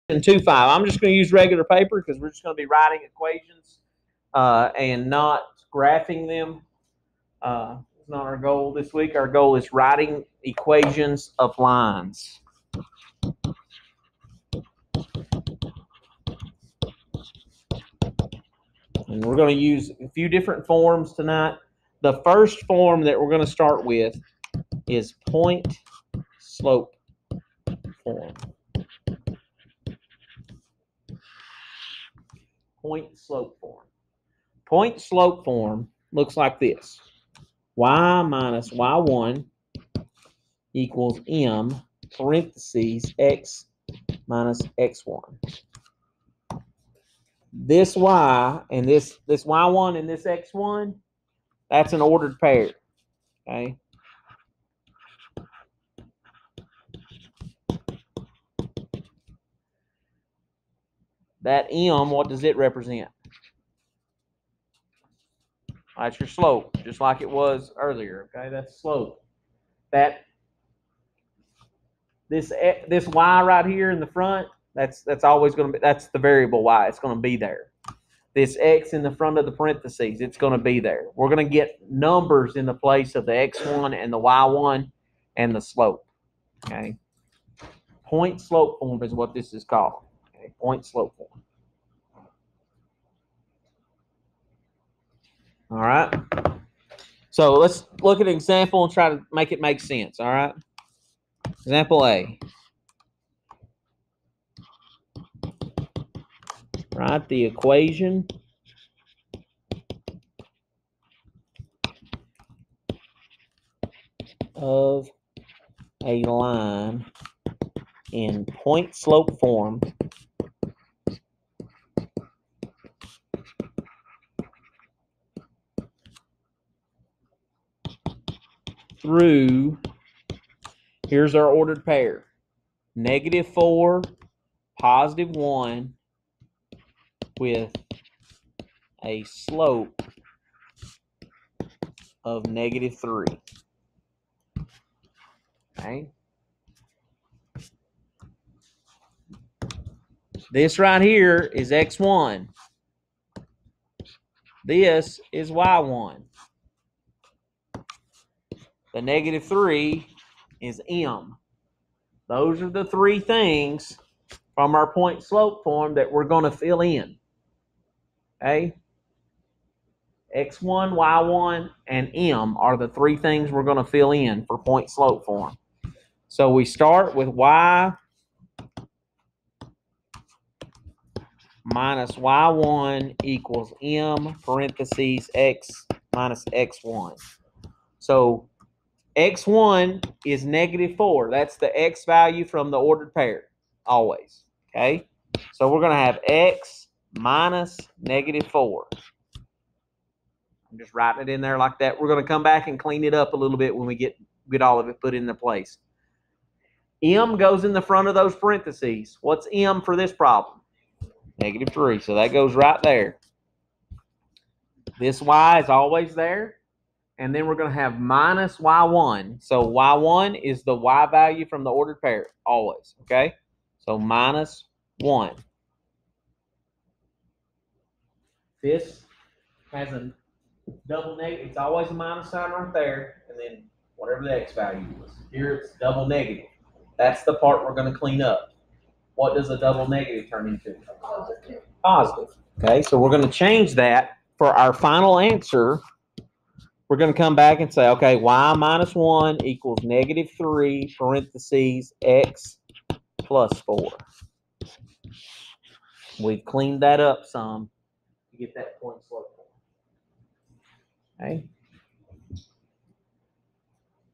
2.5. I'm just going to use regular paper because we're just going to be writing equations and not graphing them. It's not our goal this week. Our goal is writing equations of lines. And we're going to use a few different forms tonight. The first form that we're going to start with is point slope form. Point slope form. Point slope form looks like this. Y minus y1 equals m parentheses x minus x1. This y and this y1 and this x1, that's an ordered pair. Okay. That m, what does it represent? That's your slope, just like it was earlier. Okay, that's slope. This y right here in the front, that's always going to be, that's the variable y. It's going to be there. This x in the front of the parentheses, it's going to be there. We're going to get numbers in the place of the x1 and the y1 and the slope. Okay. Point slope form is what this is called. Okay. Point slope form. All right. So let's look at an example and try to make it make sense. All right. Example A. Write the equation of a line in point slope form through, here's our ordered pair, -4, +1 with a slope of -3. Okay. This right here is x1. This is y1. The -3 is m. Those are the three things from our point slope form that we're going to fill in. Okay? X1, Y1, and M are the three things we're going to fill in for point slope form. So we start with Y minus Y1 equals M parentheses X minus X1. So X1 is -4. That's the X value from the ordered pair, always. Okay? So we're going to have X minus -4. I'm just writing it in there like that. We're going to come back and clean it up a little bit when we get all of it put into place. M goes in the front of those parentheses. What's M for this problem? -3. So that goes right there. This Y is always there. And then we're going to have minus Y1. So Y1 is the Y value from the ordered pair, always. Okay? So -1. This has a double negative. It's always a minus sign right there. And then whatever the X value is. Here it's double negative. That's the part we're going to clean up. What does a double negative turn into? Positive. Okay, so we're going to change that for our final answer. We're going to come back and say, okay, Y minus 1 equals -3 parentheses X plus 4. We've cleaned that up some to get that point slope. Okay.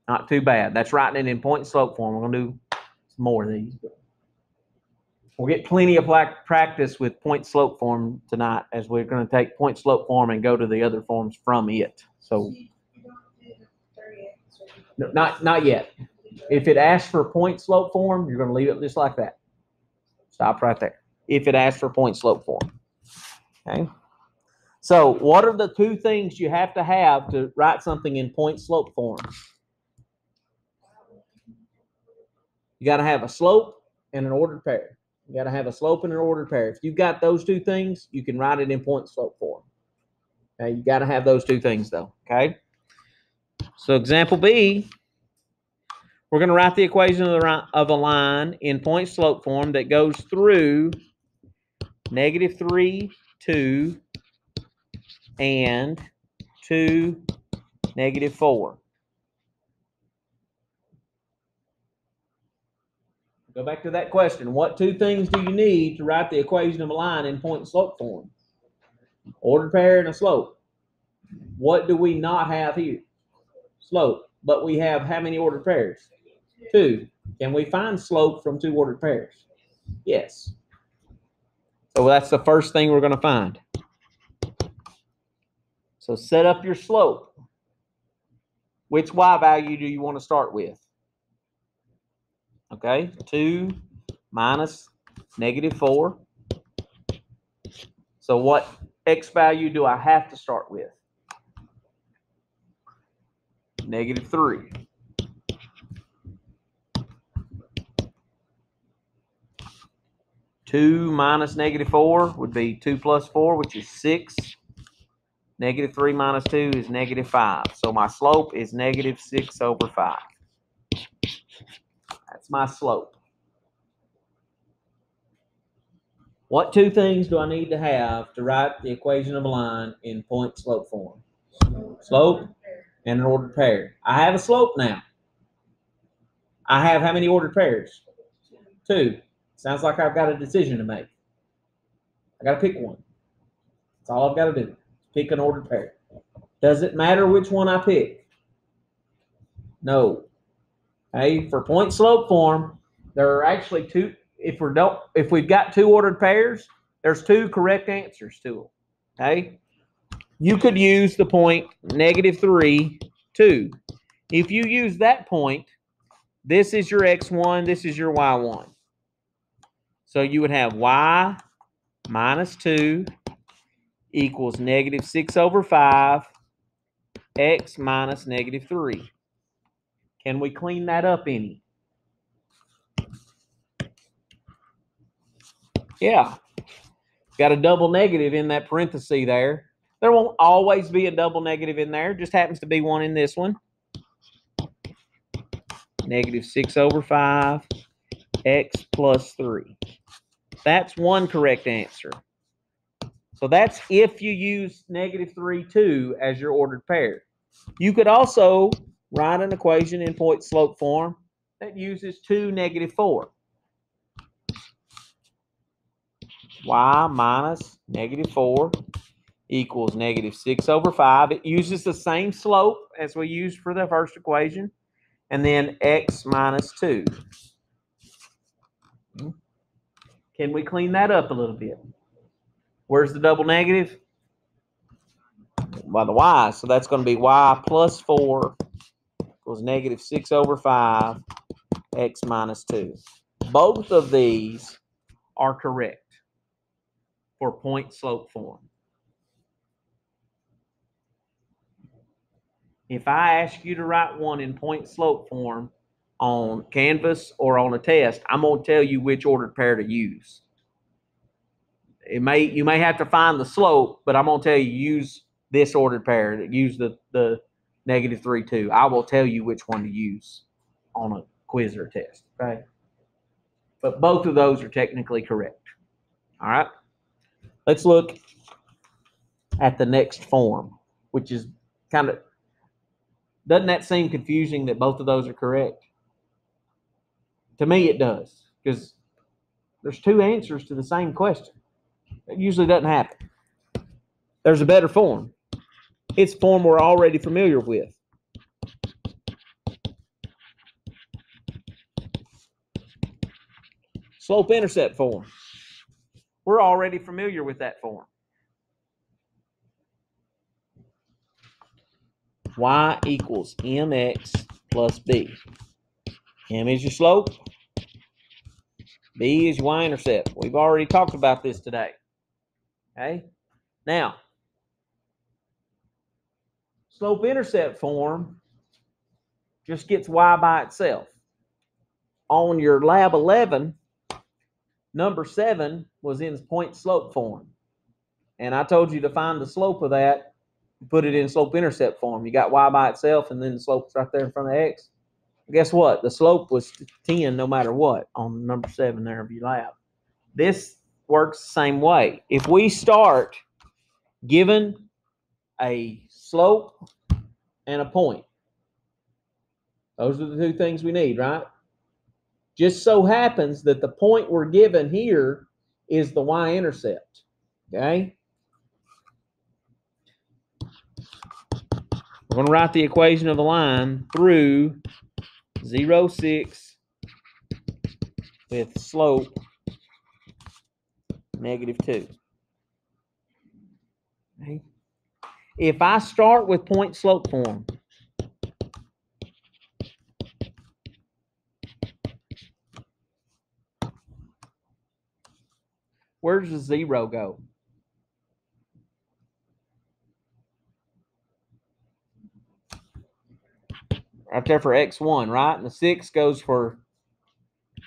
Not too bad. That's writing it in point slope form. We're going to do some more of these. We'll get plenty of practice with point slope form tonight, as we're going to take point slope form and go to the other forms from it. So, no, not yet. If it asks for point slope form, you're going to leave it just like that. Stop right there. If it asks for point slope form. Okay. So, what are the two things you have to write something in point slope form? You got to have a slope and an ordered pair. You got to have a slope and an ordered pair. If you've got those two things, you can write it in point slope form. Okay, you got to have those two things though. Okay. So example B, we're going to write the equation of a line in point slope form that goes through -3, 2, and 2, -4. Go back to that question. What two things do you need to write the equation of a line in point slope form? Ordered pair and a slope. What do we not have here? Slope. But we have how many ordered pairs? 2. Can we find slope from 2 ordered pairs? Yes. So that's the first thing we're going to find. So set up your slope. Which y value do you want to start with? Okay, 2 minus -4. So what x value do I have to start with? -3. Two minus -4 would be 2 plus 4, which is 6. -3 minus 2 is -5. So my slope is -6/5. That's my slope. What two things do I need to have to write the equation of a line in point slope form? Slope and an ordered pair. I have a slope now. I have how many ordered pairs? 2. Sounds like I've got a decision to make. I got to pick one. That's all I've got to do. Pick an ordered pair. Does it matter which one I pick? No. Hey, for point slope form, there are actually 2. If we've got 2 ordered pairs, there's 2 correct answers to them. Okay? You could use the point -3, 2. If you use that point, this is your x1, this is your y1. So you would have y minus 2 equals -6/5, x minus -3. Can we clean that up any? Yeah. Got a double negative in that parenthesis there. There won't always be a double negative in there. Just happens to be one in this one. -6/5, x plus 3. That's one correct answer. So that's if you use -3, 2 as your ordered pair. You could also write an equation in point slope form that uses 2, -4. Y minus -4 equals -6/5. It uses the same slope as we used for the first equation. And then x minus 2. Can we clean that up a little bit? Where's the double negative? By the y. So that's going to be y plus 4 equals -6/5, x minus 2. Both of these are correct for point slope form. If I ask you to write one in point slope form on Canvas or on a test, I'm going to tell you which ordered pair to use. You may have to find the slope, but I'm going to tell you use this ordered pair. Use the -3, 2. I will tell you which one to use on a quiz or test. Okay, but both of those are technically correct. All right, let's look at the next form, which is kind of, doesn't that seem confusing that both of those are correct? To me, it does, because there's 2 answers to the same question. It usually doesn't happen. There's a better form. It's a form we're already familiar with. Slope-intercept form. We're already familiar with that form. Y equals mx plus b. M is your slope. B is your y-intercept. We've already talked about this today. Okay? Now, slope-intercept form just gets y by itself. On your lab 11, Number 7 was in point slope form. And I told you to find the slope of that, put it in slope intercept form. You got y by itself, and then the slope's right there in front of x. Guess what? The slope was 10 no matter what on number 7 there of your lab. This works the same way. If we start given a slope and a point, those are the two things we need, right? Just so happens that the point we're given here is the y-intercept, okay? We're going to write the equation of the line through 0, 6 with slope -2. Okay. If I start with point slope form, where does the 0 go? Right there for x1, right? And the 6 goes for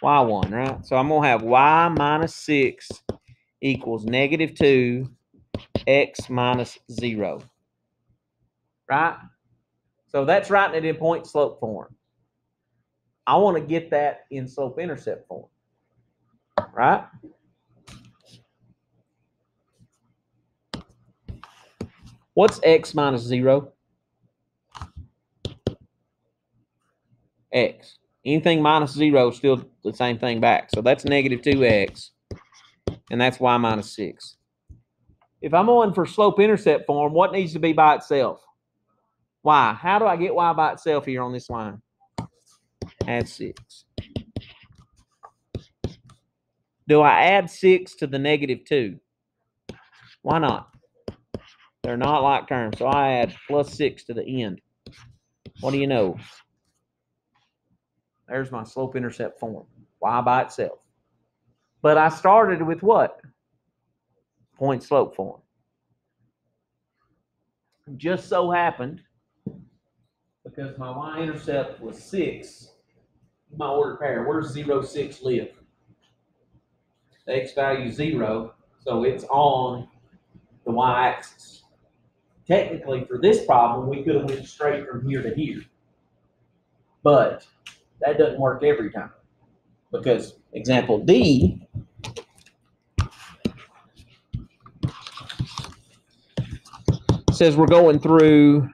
y1, right? So I'm going to have y minus 6 equals -2 x minus 0. Right? So that's writing it in point slope form. I want to get that in slope intercept form. Right? What's x minus 0? X. Anything minus 0 is still the same thing back. So that's -2x. And that's y minus 6. If I'm going for slope intercept form, what needs to be by itself? Y. How do I get y by itself here on this line? Add 6. Do I add 6 to the -2? Why not? They're not like terms. So I add +6 to the end. What do you know? There's my slope intercept form. Y by itself. But I started with what? Point slope form. Just so happened, because my y-intercept was 6, my ordered pair, where's 0, 6 live? The x value is 0, so it's on the y-axis. Technically, for this problem, we could have went straight from here to here. But that doesn't work every time. Because, example D, says we're going through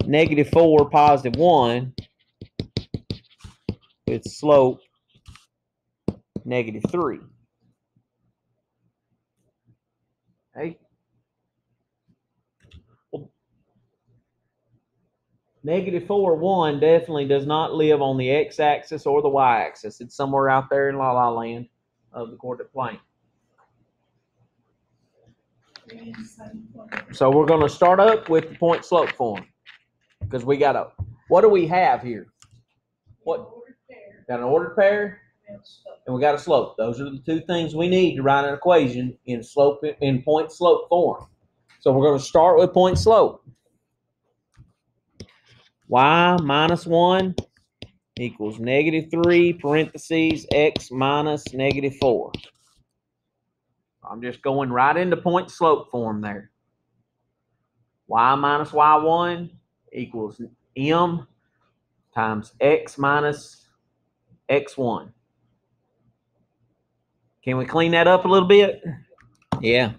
-4, +1 with slope -3. Okay. Well, -4, 1 definitely does not live on the x-axis or the y-axis. It's somewhere out there in la-la land of the coordinate plane. So we're going to start up with the point slope form. Because we got a, what do we have here? What? Got an ordered pair, and we got a slope. Those are the two things we need to write an equation in point slope form. So we're going to start with point slope. Y minus 1 equals -3 parentheses x minus -4. I'm just going right into point slope form there. Y minus y1 equals m times x minus x1. Can we clean that up a little bit? Yeah.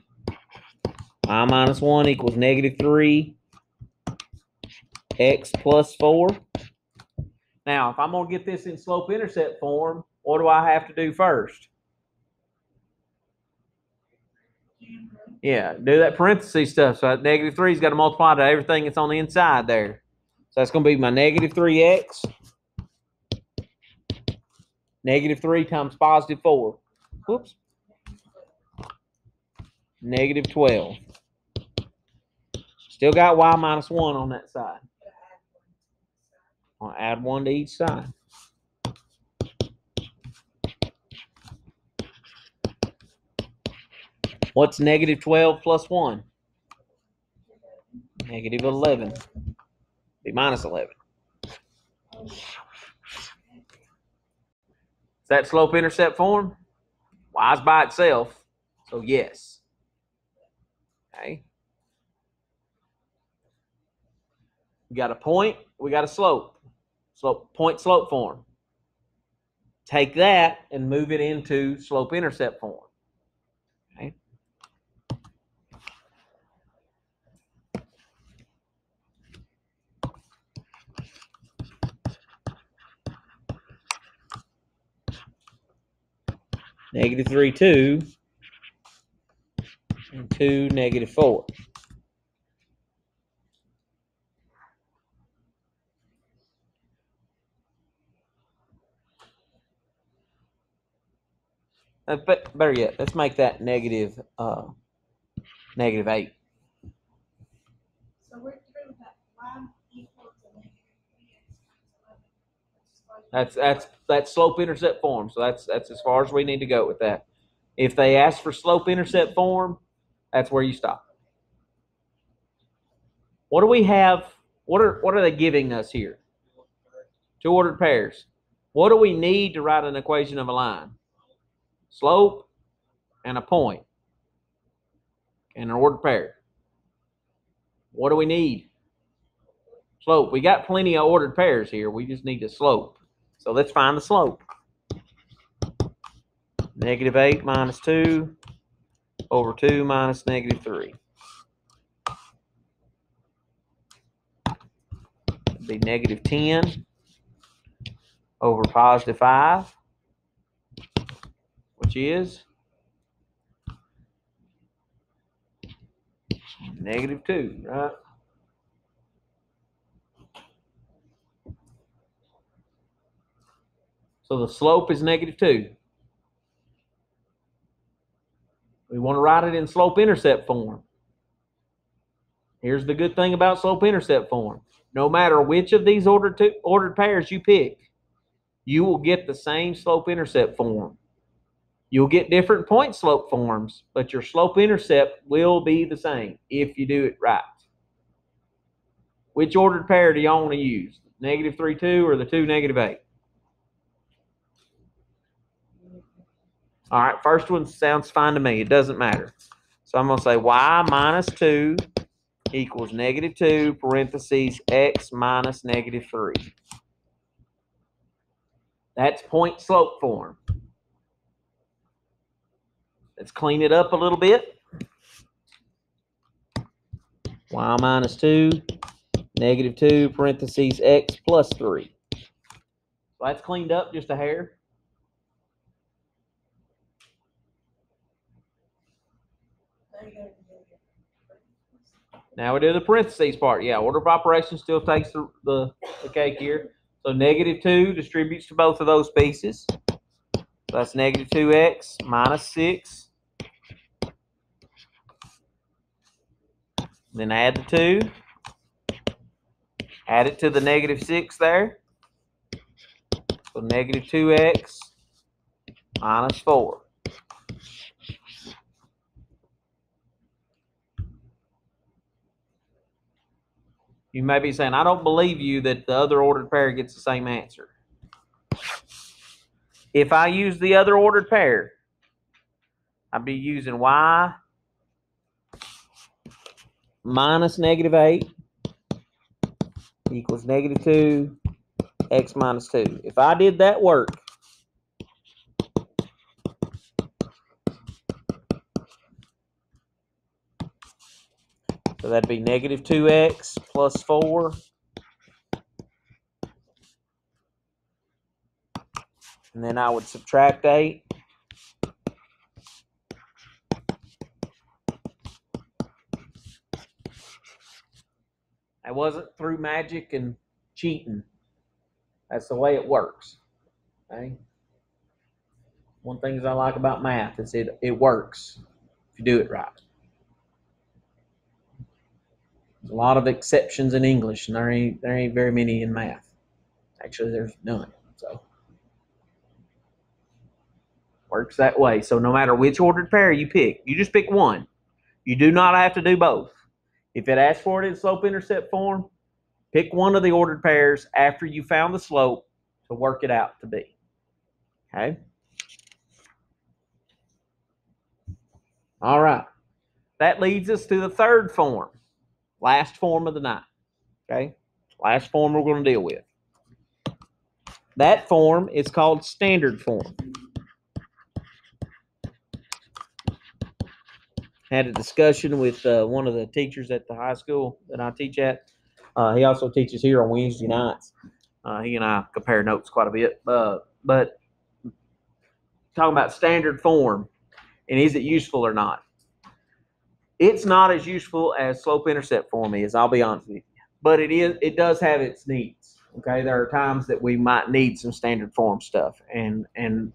Y minus 1 equals -3 x plus 4. Now, if I'm going to get this in slope intercept form, what do I have to do first? Yeah, do that parentheses stuff. So -3's got to multiply to everything that's on the inside there. So that's going to be my -3x. -3 times +4. Whoops. -12. Still got y minus 1 on that side. I'll add 1 to each side. What's -12 plus 1? -11. Be -11. Is that slope-intercept form? Y is by itself, so yes. Okay. We got a point, we got a slope. Point-slope form. Take that and move it into slope-intercept form. Okay. -3, 2, and 2, -4. But better yet, let's make that -8. So we're through that y equals to -3x times 11. That's slope-intercept form. So that's as far as we need to go with that. If they ask for slope-intercept form, that's where you stop. What do we have? What are they giving us here? 2 ordered pairs. What do we need to write an equation of a line? Slope and a point and an ordered pair. What do we need? Slope. We got plenty of ordered pairs here. We just need the slope. So let's find the slope. -8 minus 2 over 2 minus -3. That'd be -10 over +5, which is -2, right? So the slope is -2. We want to write it in slope-intercept form. Here's the good thing about slope-intercept form. No matter which of these ordered pairs you pick, you will get the same slope-intercept form. You'll get different point slope forms, but your slope-intercept will be the same if you do it right. Which ordered pair do y'all want to use? -3, 2 or the 2, -8? All right, first one sounds fine to me. It doesn't matter. So I'm going to say y minus 2 equals -2 parentheses x minus -3. That's point slope form. Let's clean it up a little bit. Y minus 2, -2 parentheses x plus 3. So that's cleaned up just a hair. Now we do the parentheses part. Yeah, order of operations still takes the cake here. So -2 distributes to both of those pieces. So that's -2x minus 6. Then add the 2. Add it to the -6 there. So -2x minus 4. You may be saying, I don't believe you that the other ordered pair gets the same answer. If I use the other ordered pair, I'd be using y minus -8 equals -2 x minus 2. If I did that work, so that'd be -2x plus 4. And then I would subtract 8. It wasn't through magic and cheating. That's the way it works. Okay? One thing I like about math is it works if you do it right. There's a lot of exceptions in English, and there ain't very many in math. Actually, there's none. So works that way. So no matter which ordered pair you pick, you just pick one. You do not have to do both. If it asks for it in slope-intercept form, pick one of the ordered pairs after you found the slope to work it out to be. Okay. All right. That leads us to the third form, last form of the night. Okay. Last form we're going to deal with. That form is called standard form. Had a discussion with one of the teachers at the high school that I teach at. He also teaches here on Wednesday nights. He and I compare notes quite a bit. But talking about standard form and is it useful or not? It's not as useful as slope-intercept form is, I'll be honest with you. But it does have its needs. Okay, there are times that we might need some standard form stuff, and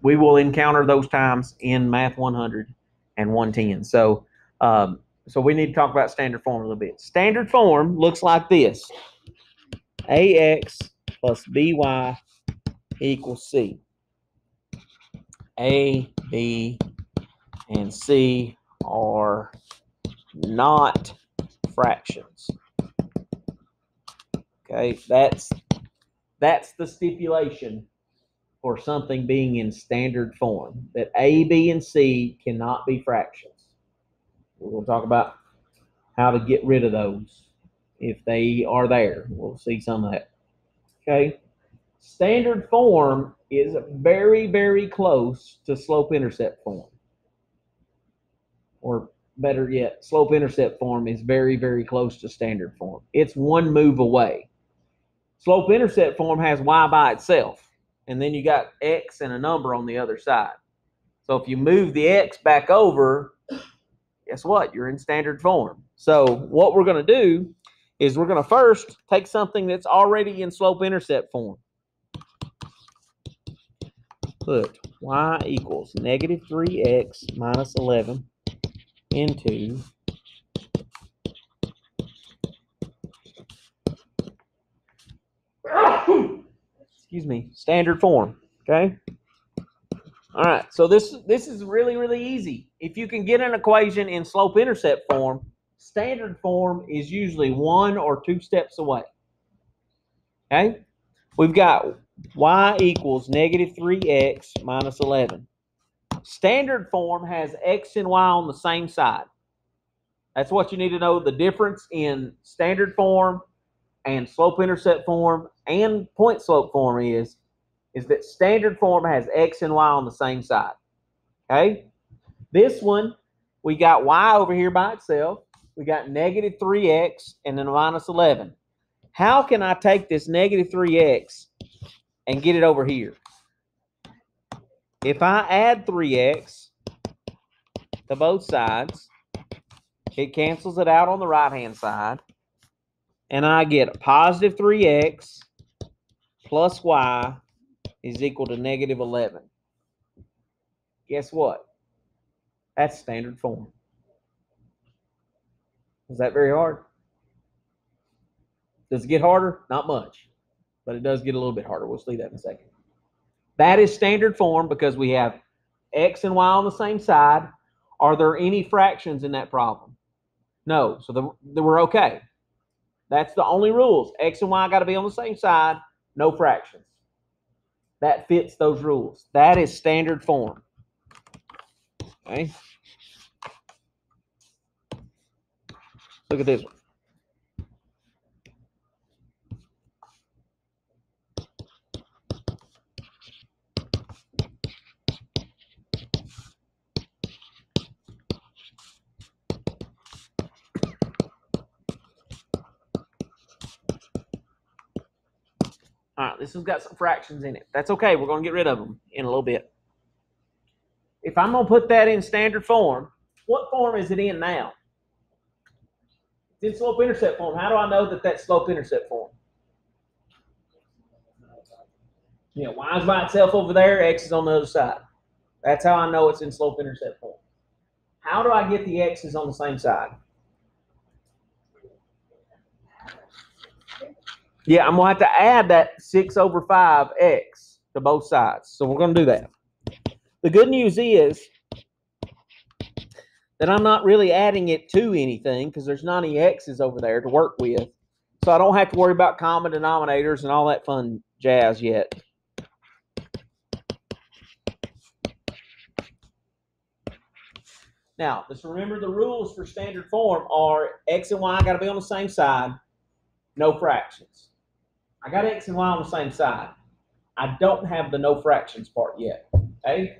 we will encounter those times in Math 100 and 110. So we need to talk about standard form a little bit. Standard form looks like this: AX plus BY equals C. A, B, and C are not fractions. Okay, that's the stipulation for something being in standard form, that A, B, and C cannot be fractions. We're going to talk about how to get rid of those if they are there. We'll see some of that. Okay, standard form is very, very close to slope-intercept form. Or better yet, slope-intercept form is very, very close to standard form. It's one move away. Slope-intercept form has y by itself, and then you got x and a number on the other side. So if you move the x back over, guess what? You're in standard form. So what we're going to do is we're going to first take something that's already in slope-intercept form. Put y equals negative 3x minus 11 into standard form. Okay. All right. So this is really, really easy. If you can get an equation in slope-intercept form, standard form is usually 1 or 2 steps away. Okay. We've got y equals negative 3x minus 11. Standard form has x and y on the same side. That's what you need to know. The difference in standard form and slope-intercept form and point slope form is that standard form has x and y on the same side. Okay? This one, we got y over here by itself. We got negative 3x and then minus 11. How can I take this negative 3x and get it over here? If I add 3x to both sides, it cancels it out on the right-hand side, and I get a positive 3x plus y is equal to negative 11. Guess what? That's standard form. Is that very hard? Does it get harder? Not much, but it does get a little bit harder. We'll see that in a second. That is standard form because we have x and y on the same side. Are there any fractions in that problem? No, so we're okay. That's the only rules. X and y got to be on the same side, no fractions. That fits those rules. That is standard form. Okay. Look at this one. All right, this has got some fractions in it. That's okay. We're going to get rid of them in a little bit. If I'm going to put that in standard form, what form is it in now? It's in slope-intercept form. How do I know that that's slope-intercept form? You know, y is by itself over there, x is on the other side. That's how I know it's in slope-intercept form. How do I get the x's on the same side? Yeah, I'm going to have to add that 6 over 5x to both sides. So we're going to do that. The good news is that I'm not really adding it to anything because there's not any x's over there to work with. So I don't have to worry about common denominators and all that fun jazz yet. Now, just remember the rules for standard form are x and y got to be on the same side, no fractions. I got x and y on the same side. I don't have the no fractions part yet, okay?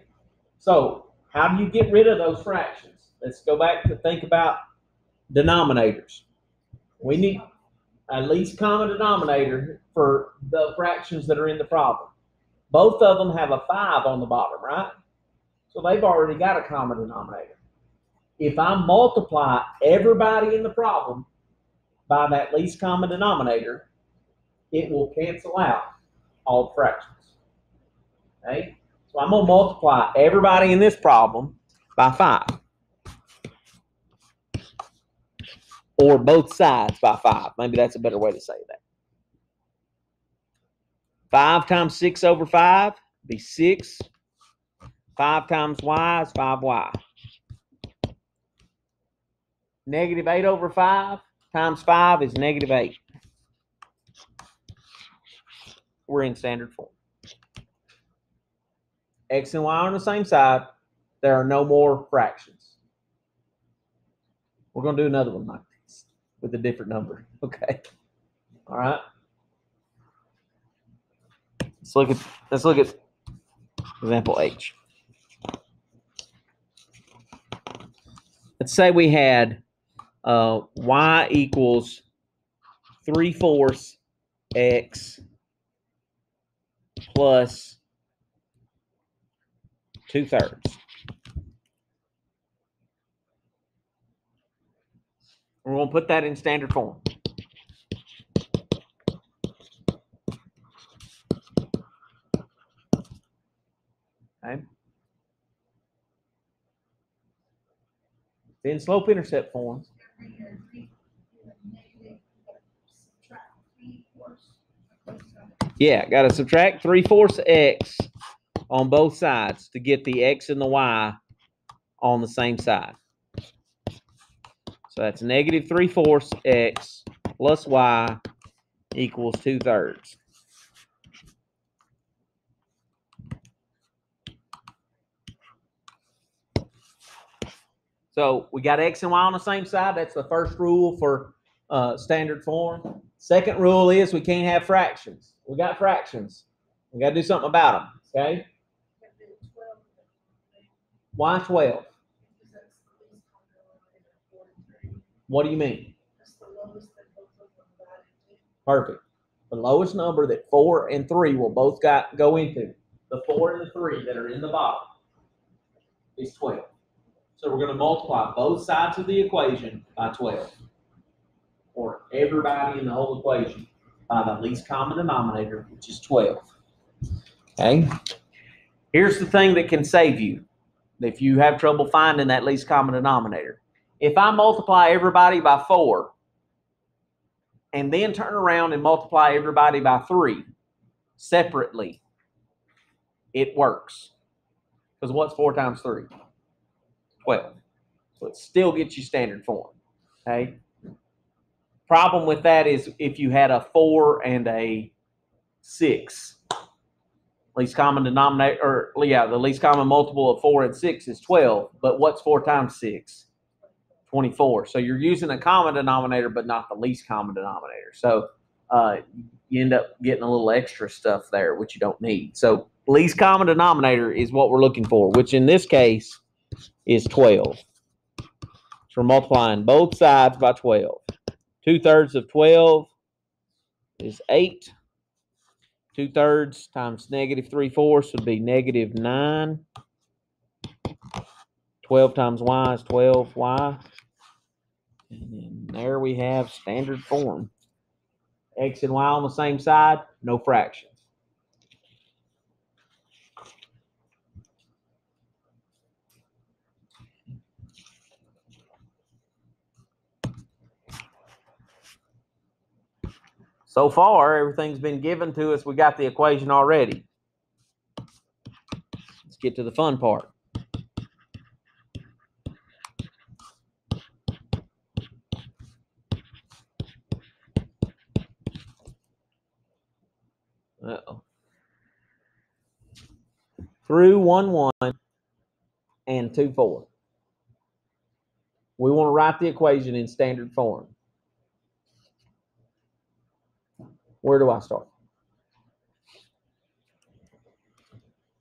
So how do you get rid of those fractions? Let's go back to think about denominators. We need a least common denominator for the fractions that are in the problem. Both of them have a 5 on the bottom, right? So they've already got a common denominator. If I multiply everybody in the problem by that least common denominator, it will cancel out all the fractions. Okay? So I'm going to multiply everybody in this problem by 5. Or both sides by 5. Maybe that's a better way to say that. 5 times 6 over 5 be 6. 5 times y is 5y. Negative 8 over 5 times 5 is negative 8. We're in standard form. X and y are on the same side. There are no more fractions. We're going to do another one like this with a different number. Okay. All right. Let's look at example H. Let's say we had y equals 3/4 x plus 2/3. We're going to put that in standard form. Okay. In slope-intercept form. Yeah, got to subtract 3/4 x on both sides to get the x and the y on the same side. So that's negative 3/4 x plus y equals 2/3. So we got x and y on the same side. That's the first rule for standard form. Second rule is we can't have fractions. We got fractions. We got to do something about them. Okay. Why 12? What do you mean? Perfect. The lowest number that 4 and 3 will both go into, the 4 and the 3 that are in the bottom, is 12. So we're going to multiply both sides of the equation by 12. Or everybody in the whole equation by the least common denominator, which is 12. Okay? Here's the thing that can save you if you have trouble finding that least common denominator. If I multiply everybody by 4 and then turn around and multiply everybody by 3 separately, it works. Because what's 4 times 3? 12. So it still gets you standard form. Okay? Problem with that is if you had a 4 and a 6. Least common denominator, or yeah, the least common multiple of 4 and 6 is 12. But what's 4 times 6? 24. So you're using a common denominator, but not the least common denominator. So you end up getting a little extra stuff there, which you don't need. So least common denominator is what we're looking for, which in this case is 12. So we're multiplying both sides by 12. 2/3 of 12 is 8. 2/3 times negative 3/4 would be negative 9. 12 times y is 12y. And then there we have standard form. X and y on the same side, no fractions. So far, everything's been given to us. We got the equation already. Let's get to the fun part. Uh-oh. Through 1, 1 and 2, 4. We want to write the equation in standard form. Where do I start?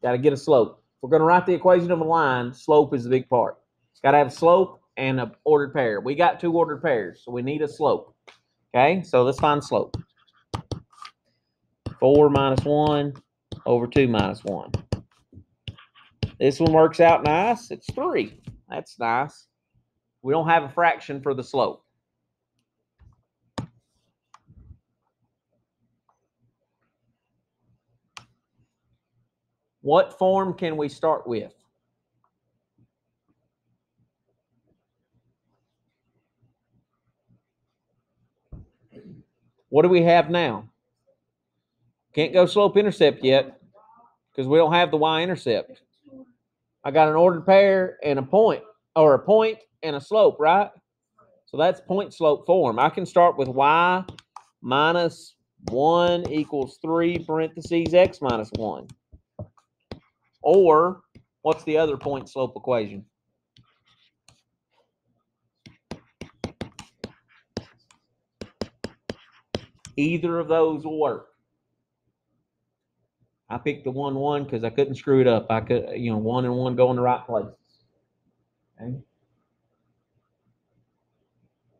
Got to get a slope. If we're going to write the equation of a line, slope is the big part. Got to have a slope and an ordered pair. We got two ordered pairs, so we need a slope. Okay, so let's find slope. 4 minus 1 over 2 minus 1. This one works out nice. It's 3. That's nice. We don't have a fraction for the slope. What form can we start with? What do we have now? Can't go slope-intercept yet because we don't have the y-intercept. I got an ordered pair and a point, or a point and a slope, right? So that's point-slope form. I can start with y minus 1 equals 3 parentheses x minus 1. Or, what's the other point-slope equation? Either of those will work. I picked the 1, 1 because I couldn't screw it up. I could, 1 and 1 go in the right places. Okay.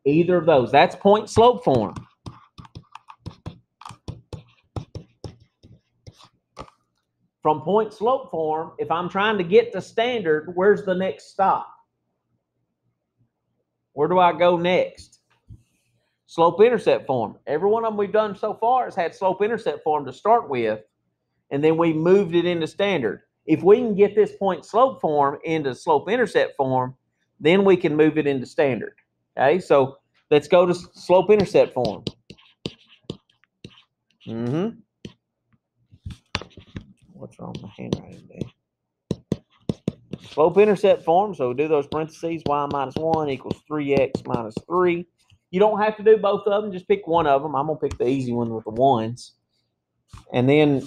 Either of those. That's point-slope form. From point-slope form, if I'm trying to get to standard, where's the next stop? Where do I go next? Slope-intercept form. Every one of them we've done so far has had slope-intercept form to start with, and then we moved it into standard. If we can get this point-slope form into slope-intercept form, then we can move it into standard. Okay, so let's go to slope-intercept form. What's wrong with my handwriting there? Slope-intercept form, so we do those parentheses, y minus 1 equals 3x minus 3. You don't have to do both of them, just pick one of them. I'm going to pick the easy one with the 1s. And then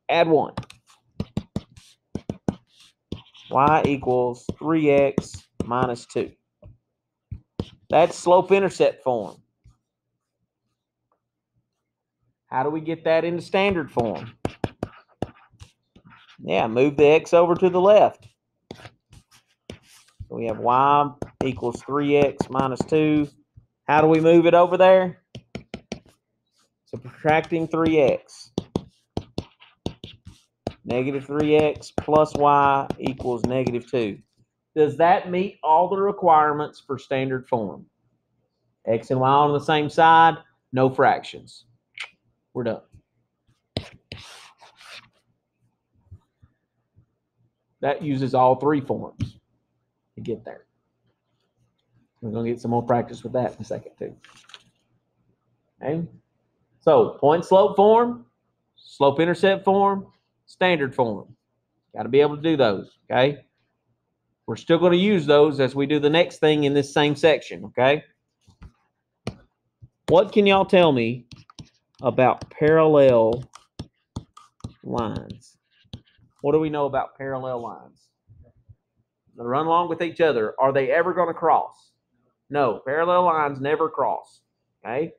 add 1. Y equals 3x minus 2. That's slope-intercept form. How do we get that into standard form? Yeah, move the x over to the left. So we have y equals 3x minus 2. How do we move it over there? Subtracting 3x. Negative 3x plus y equals negative 2. Does that meet all the requirements for standard form? X and y on the same side, no fractions. We're done. That uses all three forms to get there. We're going to get some more practice with that in a second too. Okay. So point-slope form, slope-intercept form, standard form. Got to be able to do those, okay? We're still going to use those as we do the next thing in this same section, okay? What can y'all tell me about parallel lines? What do we know about parallel lines? They run along with each other. Are they ever going to cross? No, parallel lines never cross, okay?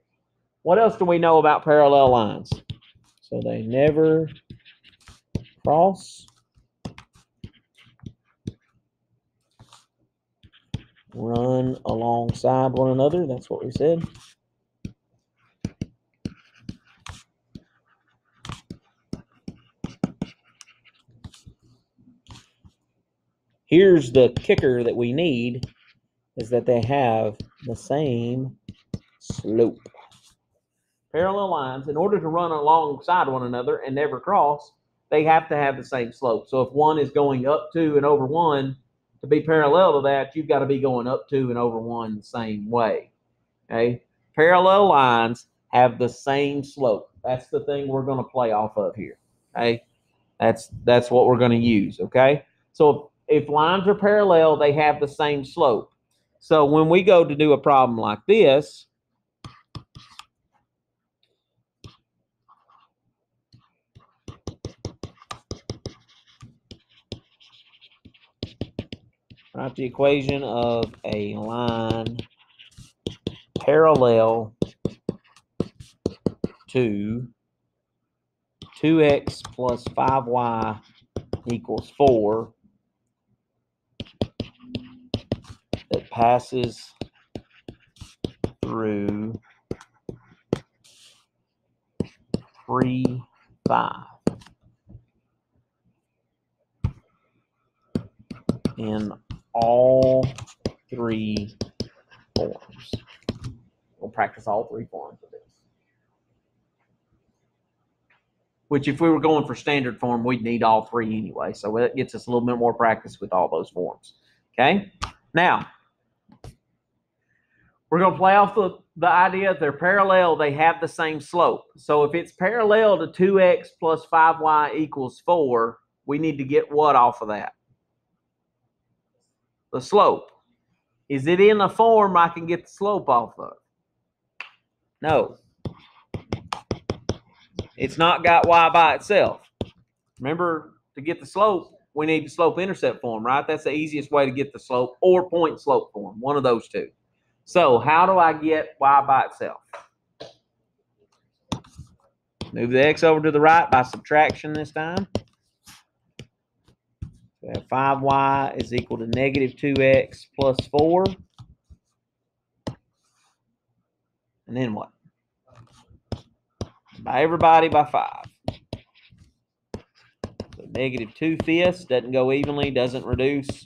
What else do we know about parallel lines? So they never cross. Run alongside one another. That's what we said. Here's the kicker that we need, is that they have the same slope. Parallel lines, in order to run alongside one another and never cross, they have to have the same slope. So if one is going up to and over 1, to be parallel to that, you've got to be going up to and over 1 the same way. Okay? Parallel lines have the same slope. That's the thing we're going to play off of here. Okay? That's what we're going to use. Okay? So if lines are parallel, they have the same slope. So when we go to do a problem like this, Write the equation of a line parallel to 2x plus 5y equals 4 that passes through 3, 5 in all 3 forms. We'll practice all 3 forms of this. Which, if we were going for standard form, we'd need all 3 anyway. So that gets us a little bit more practice with all those forms. Okay? Now, we're going to play off the idea they're parallel, they have the same slope. So if it's parallel to 2x plus 5y equals 4, we need to get what off of that? The slope. Is it in a form I can get the slope off of? No. It's not got y by itself. Remember, to get the slope, we need the slope-intercept form, right? That's the easiest way to get the slope, or point slope form, one of those two. So how do I get y by itself? Move the x over to the right by subtraction this time. We have 5y is equal to negative 2x plus 4. And then what? By everybody by 5. So negative 2/5 doesn't go evenly, doesn't reduce,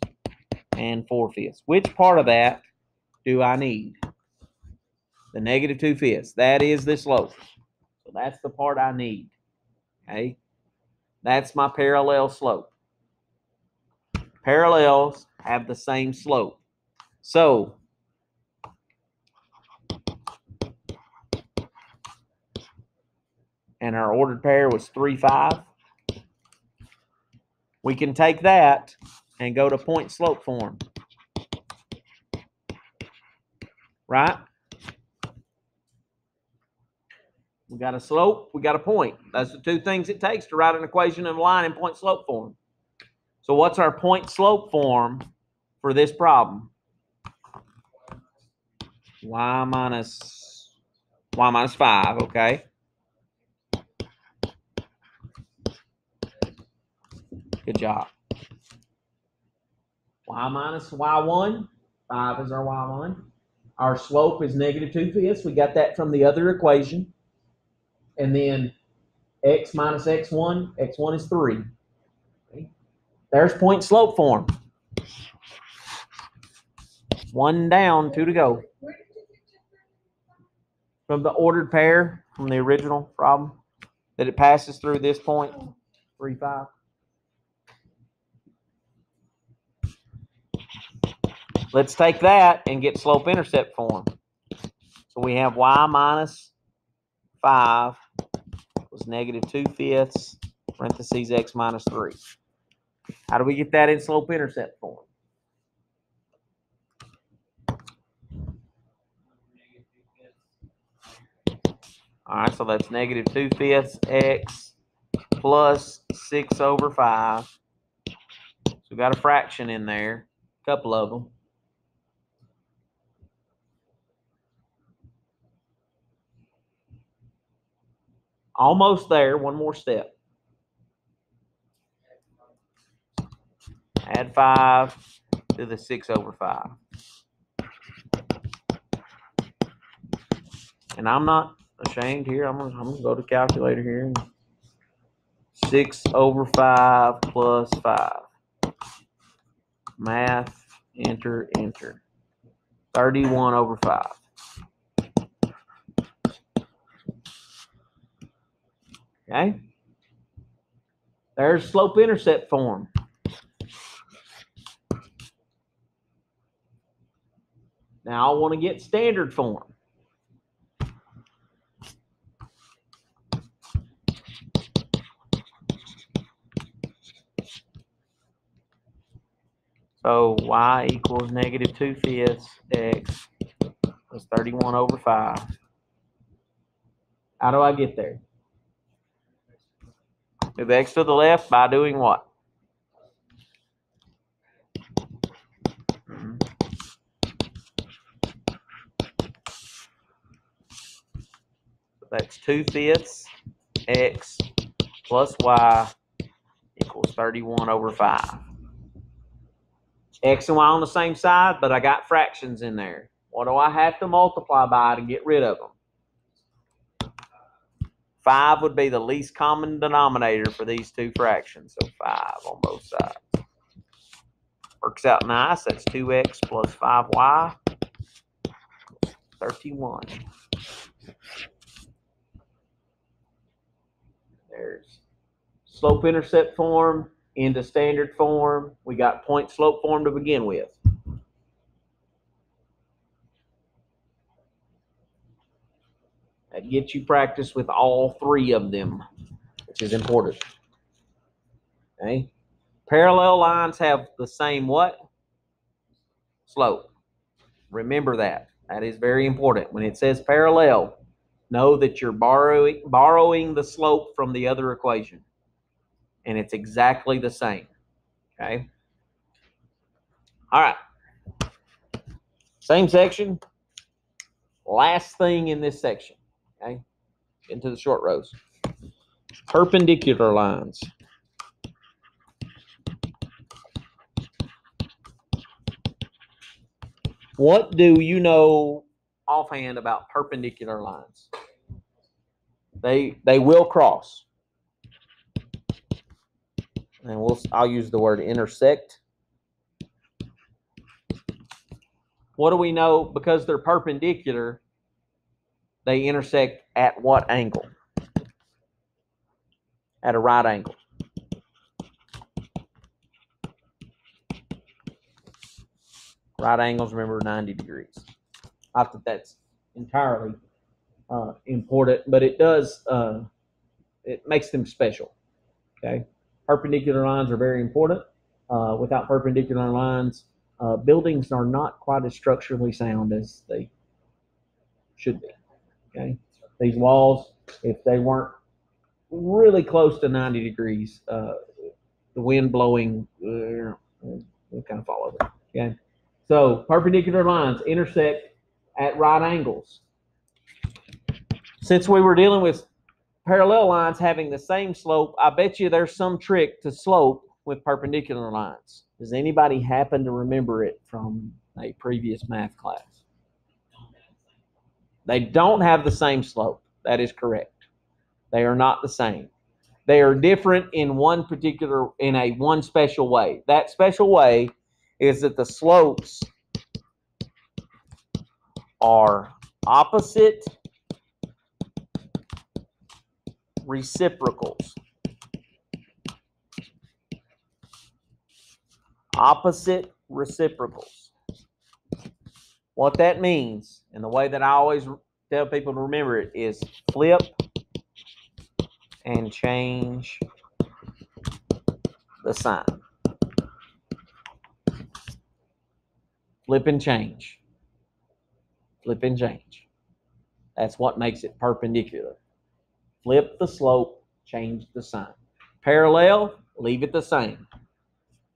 and 4/5. Which part of that do I need? The negative 2/5. That is the slope. So that's the part I need. Okay? That's my parallel slope. Parallels have the same slope. So and our ordered pair was 3, 5. We can take that and go to point slope form. Right? We got a slope, we got a point. That's the 2 things it takes to write an equation of a line in point slope form. So what's our point slope form for this problem? Y minus 5, okay? Good job. Y minus y1, 5 is our y1. Our slope is negative 2/5. We got that from the other equation. And then x minus x1, x1 is 3. Okay. There's point slope form. 1 down, 2 to go. From the ordered pair, from the original problem, that it passes through this point, 3, 5. Let's take that and get slope-intercept form. So we have y minus 5 was negative 2/5, parentheses x minus 3. How do we get that in slope-intercept form? All right, so that's negative 2/5 x plus 6 over 5. So we got a fraction in there, a couple of them. Almost there, one more step. Add 5 to the 6 over 5. And I'm not ashamed here. I'm gonna go to the calculator here. 6 over 5 plus 5. Math, enter, enter. 31 over 5. Okay? There's slope-intercept form. Now I want to get standard form. So y equals negative 2/5 x plus 31 over 5. How do I get there? Move x to the left by doing what? that's 2/5 x plus y equals 31/5. X and y on the same side, but I got fractions in there. What do I have to multiply by to get rid of them? 5 would be the least common denominator for these two fractions. So 5 on both sides. Works out nice. That's 2x plus 5y. 31. There's slope-intercept form into standard form. We got point-slope form to begin with. That gets you practice with all three of them, which is important. Okay. Parallel lines have the same what? Slope. Remember that. That is very important. When it says parallel, know that you're borrowing the slope from the other equation. And it's exactly the same. Okay. All right. Same section. Last thing in this section. Okay. Into the short rows. Perpendicular lines. What do you know offhand about perpendicular lines? They will cross. And I'll use the word intersect. What do we know? Because they're perpendicular, they intersect at what angle? At a right angle. Right angles, remember, 90 degrees. Not that that's entirely important, but it does, it makes them special. Okay? Perpendicular lines are very important. Without perpendicular lines, buildings are not quite as structurally sound as they should be. Okay? These walls, if they weren't really close to 90 degrees, the wind blowing, will kind of fall over. Okay? So perpendicular lines intersect at right angles. Since we were dealing with parallel lines having the same slope, I bet you there's some trick to slope with perpendicular lines. Does anybody happen to remember it from a previous math class? They don't have the same slope. That is correct. They are not the same. They are different in one special way. That special way is that the slopes are opposite reciprocals. Opposite reciprocals. What that means, and the way that I always tell people to remember it, is flip and change the sign. Flip and change. Flip and change. That's what makes it perpendicular. Flip the slope, change the sign. Parallel, leave it the same.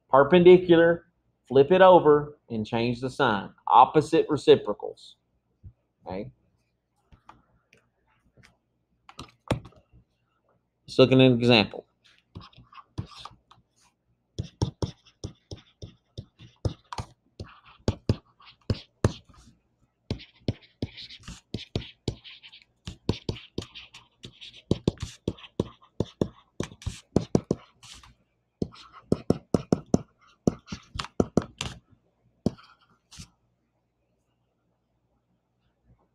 Perpendicular, flip it over and change the sign. Opposite reciprocals. Okay. Let's look at an example.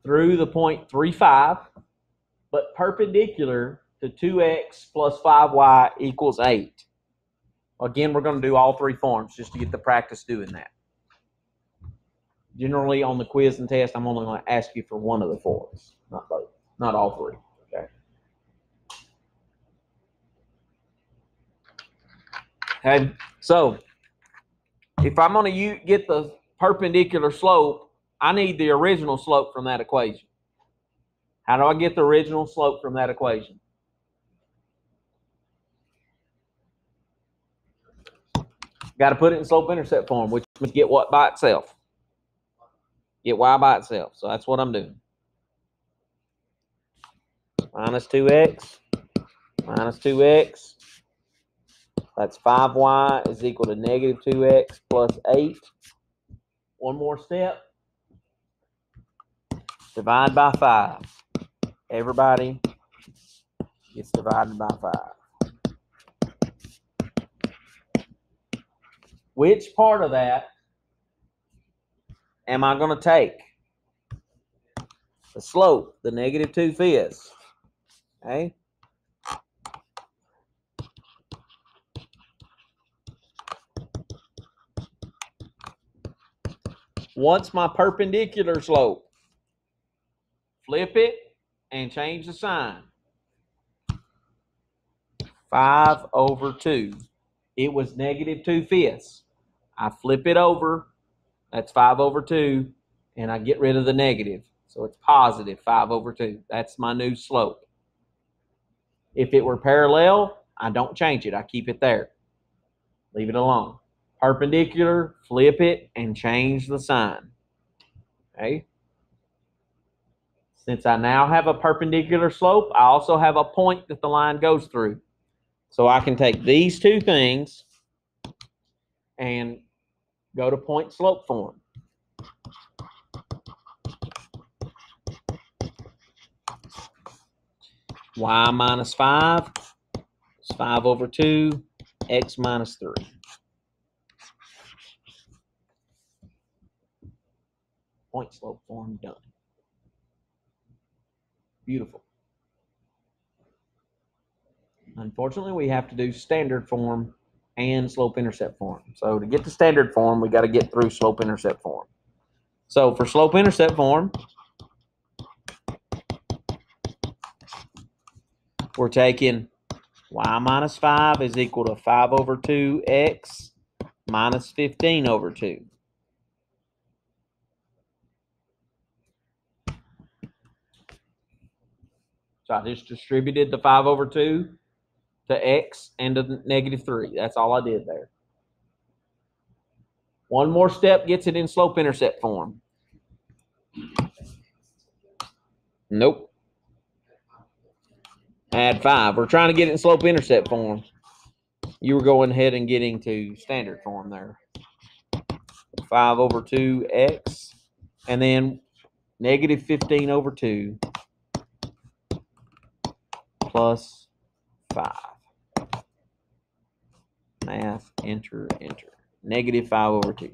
Through the point 3,5, but perpendicular to 2x plus 5y equals 8. Again, we're going to do all three forms just to get the practice doing that. Generally, on the quiz and test, I'm only going to ask you for one of the forms, not both, not all three. Okay. Okay. So, if I'm going to get the perpendicular slope, I need the original slope from that equation. How do I get the original slope from that equation? Got to put it in slope-intercept form, which means get what by itself? Get y by itself. So that's what I'm doing. minus 2x minus 2x. That's 5y is equal to negative 2x plus 8. One more step. Divide by 5. Everybody gets divided by 5. Which part of that am I going to take? The slope, the negative 2/5. Okay? What's my perpendicular slope? Flip it and change the sign. 5 over 2. It was negative 2/5. I flip it over. That's 5 over 2. And I get rid of the negative. So it's positive 5 over 2. That's my new slope. If it were parallel, I don't change it. I keep it there. Leave it alone. Perpendicular, flip it, and change the sign. Okay? Since I now have a perpendicular slope, I also have a point that the line goes through. So I can take these two things and go to point slope form. Y minus 5 is 5 over 2, x minus 3. Point slope form done. Beautiful. Unfortunately, we have to do standard form and slope-intercept form. So to get to standard form, we got to get through slope-intercept form. So for slope-intercept form, we're taking y minus 5 is equal to 5 over 2x minus 15 over 2. So I just distributed the 5 over 2 to x and to negative 3. That's all I did there. One more step gets it in slope-intercept form. Nope. Add 5. We're trying to get it in slope-intercept form. You were going ahead and getting to standard form there. 5 over 2x, and then negative 15 over 2 plus 5. Math, enter, enter. Negative 5 over 2.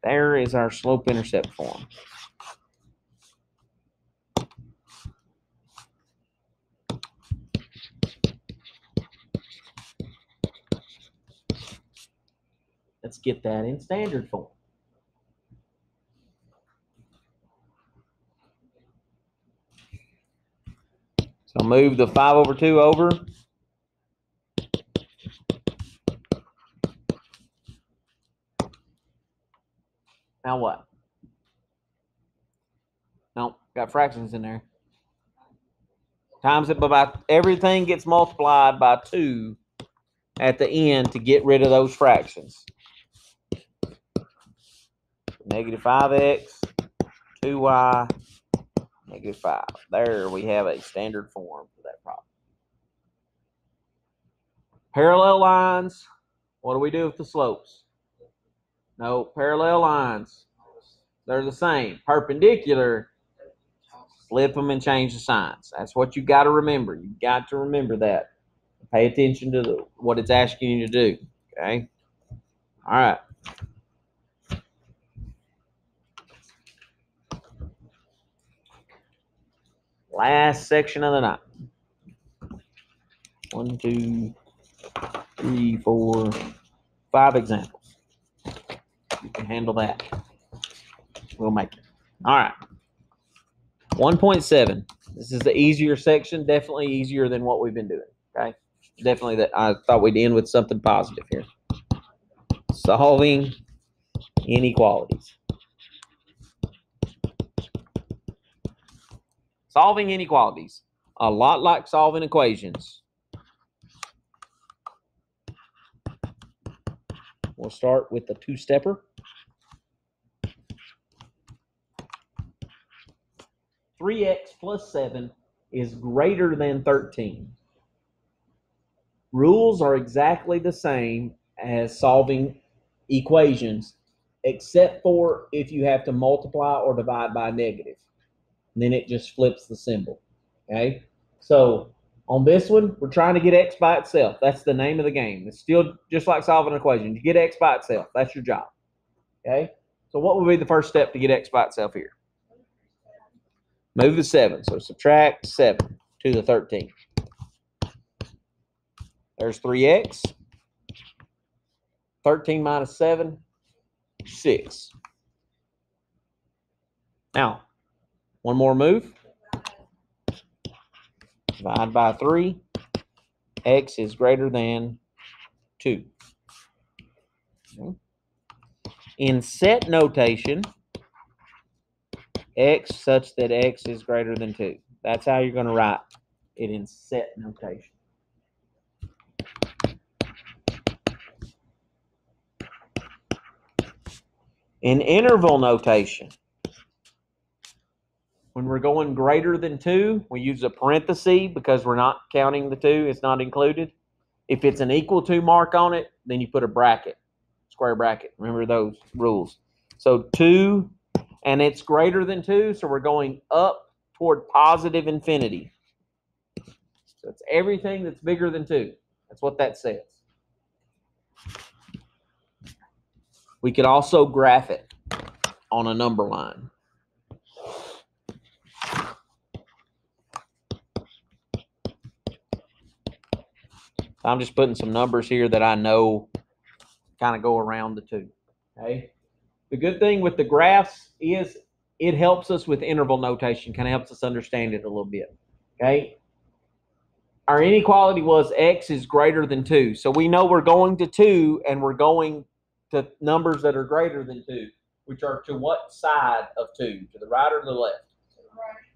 There is our slope-intercept form. Let's get that in standard form. So move the 5 over 2 over. Now what? Nope, got fractions in there. Times it by everything gets multiplied by 2 at the end to get rid of those fractions. Negative 5x, 2y, negative 5. There we have a standard form for that problem. Parallel lines, what do we do with the slopes? No, parallel lines, they're the same. Perpendicular, flip them and change the signs. That's what you got to remember. You got to remember that. Pay attention to what it's asking you to do. Okay? All right. Last section of the night. 1, 2, 3, 4, 5 examples. You can handle that. We'll make it. All right. 1.7. This is the easier section. Definitely easier than what we've been doing. Okay? Definitely that I thought we'd end with something positive here. Solving inequalities. Solving inequalities. A lot like solving equations. We'll start with the two-stepper. 3x plus 7 is greater than 13. Rules are exactly the same as solving equations, except for if you have to multiply or divide by a negative. And then it just flips the symbol. Okay? So on this one, we're trying to get x by itself. That's the name of the game. It's still just like solving an equation. You get x by itself. That's your job. Okay? So what would be the first step to get x by itself here? Move the 7. So subtract 7 to the 13. There's 3x. 13 minus 7, 6. Now, one more move. Divide by 3. X is greater than 2. Okay. In set notation, x such that x is greater than 2. That's how you're going to write it in set notation. In interval notation, when we're going greater than 2, we use a parenthesis because we're not counting the 2. It's not included. If it's an equal to mark on it, then you put a bracket, square bracket. Remember those rules. So 2, and it's greater than 2, so we're going up toward positive infinity. So it's everything that's bigger than 2. That's what that says. We could also graph it on a number line. I'm just putting some numbers here that I know kind of go around the 2. Okay. The good thing with the graphs is it helps us with interval notation, kind of helps us understand it a little bit. Okay. Our inequality was x is greater than 2. So we know we're going to 2 and we're going to numbers that are greater than 2, which are to what side of 2? To the right or the left?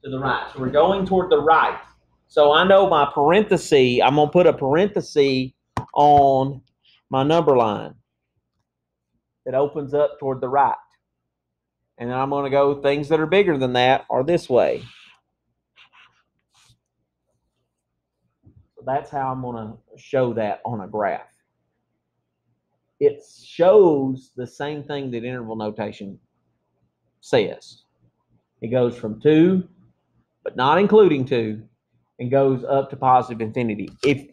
To the right. So we're going toward the right. So I know my parenthesis, I'm going to put a parenthesis on my number line that opens up toward the right. And then I'm going to go things that are bigger than that are this way. So that's how I'm going to show that on a graph. It shows the same thing that interval notation says. It goes from 2, but not including 2, and goes up to positive infinity. If